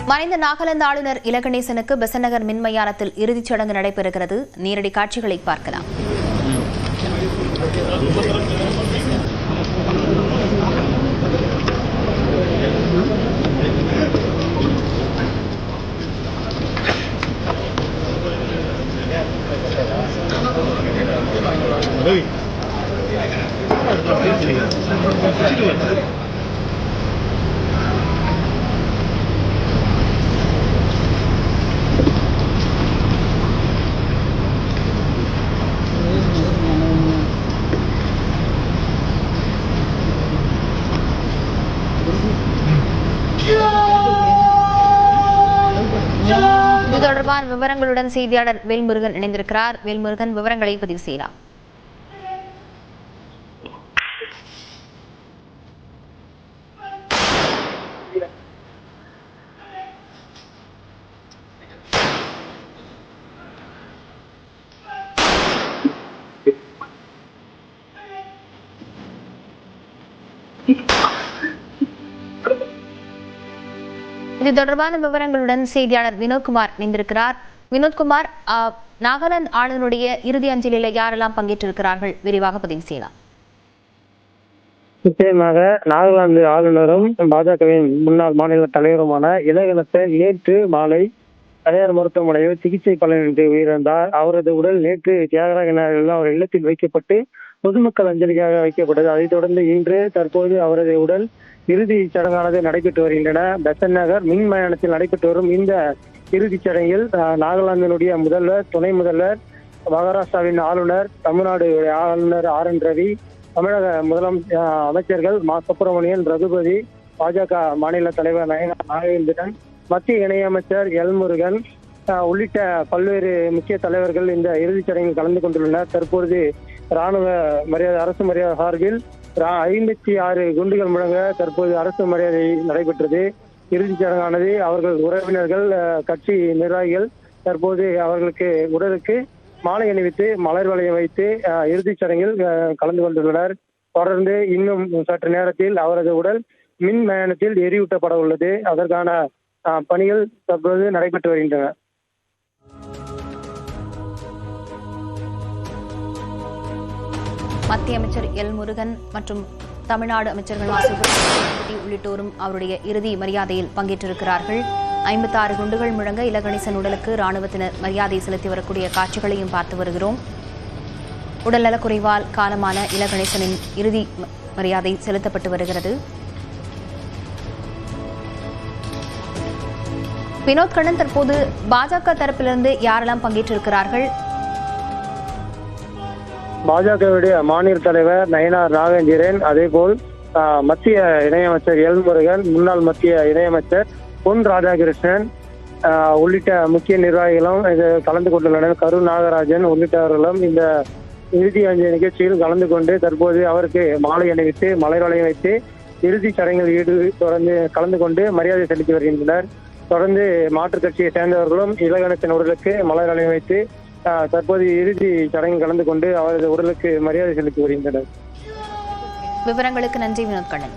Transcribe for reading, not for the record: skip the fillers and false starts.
மறைந்த நாகாலாந்து ஆளுநர் இலகணேசனுக்கு பெசன்ட் மின் மயானத்தில் இறுதிச் சடங்கு நடைபெறுகிறது. நேரடி காட்சிகளை பார்க்கலாம். இது தொடர்பான விவரங்களுடன் செய்தியாளர் வேல்முருகன் இணைந்திருக்கிறார். வேல்முருகன், விவரங்களை பதிவு செய்யலாம். இது தொடர்பான விவரங்களுடன் செய்தியாளர் வினோத்குமார் இணைந்திருக்கிறார். வினோத்குமார், நாகாலாந்து ஆளுநருடைய இறுதி அஞ்சலியில யாரெல்லாம் பங்கேற்றிருக்கிறார்கள்? விரிவாக பதிவு செய்யலாம். நிச்சயமாக நாகாலாந்து ஆளுநரும் பாஜகவின் முன்னாள் மாநில தலைவருமான இலகணேசன் நேற்று மாலை தனியார் மருத்துவமனையில் சிகிச்சை பலனின்றி உயிரிழந்தார். அவரது உடல் நேற்று தியாகராய நகரில் அவர் இல்லத்தில் வைக்கப்பட்டு பொதுமக்கள் அஞ்சலிக்காக வைக்கப்பட்டது. அதைத் தொடர்ந்து இன்று தற்போது அவரது உடல் இறுதி சடங்கானது நடைபெற்று வருகின்றன. பெசன்ட் நகர் மின் மயானத்தில் நடைபெற்று வரும் இந்த இறுதிச் சடங்கில் நாகாலாந்தினுடைய முதல்வர், துணை முதல்வர், மகாராஷ்டிராவின் ஆளுநர், தமிழ்நாடு ஆளுநர் RN ரவி, தமிழக அமைச்சர்கள் மா சுப்பிரமணியன், ரகுபதி, பாஜக மாநில தலைவர் நயனார் நாகேந்திரன், மத்திய இணையமைச்சர் முருகன் உள்ளிட்ட பல்வேறு முக்கிய தலைவர்கள் இந்த இறுதிச் சடங்கில் கலந்து கொண்டுள்ளனர். தற்பொழுது ராணுவ மரியாதை, அரசு மரியாதை சார்பில் 56 குண்டுகள் முழங்க தற்போது அரசு மரியாதை நடைபெற்றது. இறுதிச் சடங்கானது அவர்கள் உறவினர்கள், கட்சி நிர்வாகிகள் தற்போது அவர்களுக்கு உடலுக்கு மாலை அணிவித்து மலர் வளையம் வைத்து இறுதிச் சடங்கில் கலந்து கொண்டுள்ளனர். தொடர்ந்து இன்னும் சற்று நேரத்தில் அவரது உடல் மின் மயானத்தில் எரியூட்டப்பட உள்ளது. அதற்கான பணிகள் தற்போது நடைபெற்று வருகின்றன. மத்திய அமைச்சர் முருகன் மற்றும் தமிழ்நாடு அமைச்சர்கள் உள்ளிட்டோரும் அவருடைய இறுதி மரியாதையில் பங்கேற்றிருக்கிறார்கள். 56 குண்டுகள் முழங்க இலகணேசன் உடலுக்கு ராணுவத்தினர் மரியாதை செலுத்தி வரக்கூடிய காட்சிகளையும் பார்த்து வருகிறோம். உடல்நலக்குறைவால் காலமான இலகணேசனின் இறுதி மரியாதை செலுத்தப்பட்டு வருகிறது. வினோத் கண்ணன், தற்போது பாஜக தரப்பிலிருந்து யாரெல்லாம் பங்கேற்றிருக்கிறார்கள்? பாஜகவுடைய மாநில தலைவர் நயனார் நாகேந்திரன், அதேபோல் மத்திய இணையமைச்சர் முருகன், முன்னாள் மத்திய இணையமைச்சர் பொன் ராதாகிருஷ்ணன் உள்ளிட்ட முக்கிய நிர்வாகிகளும் கலந்து கொண்டுள்ளனர். கரு நாகராஜன் உள்ளிட்டவர்களும் இந்த இறுதி அஞ்சலி நிகழ்ச்சியில் கலந்து கொண்டு தற்போது அவருக்கு மாலை அணிவித்து மலர் வளையம் வைத்து இறுதி சடங்கில் தொடர்ந்து கலந்து கொண்டு மரியாதை செலுத்தி வருகின்றனர். தொடர்ந்து மாற்றுக் கட்சியை சேர்ந்தவர்களும் இலகணேசன் உடலுக்கு மலர் வளையம் வைத்து தற்போது இறுதி சடங்கில் கலந்து கொண்டு அவரது உடலுக்கு மரியாதை செலுத்தி வருகின்றனர். விவரங்களுக்கு நன்றி வினோத் கண்ணன்.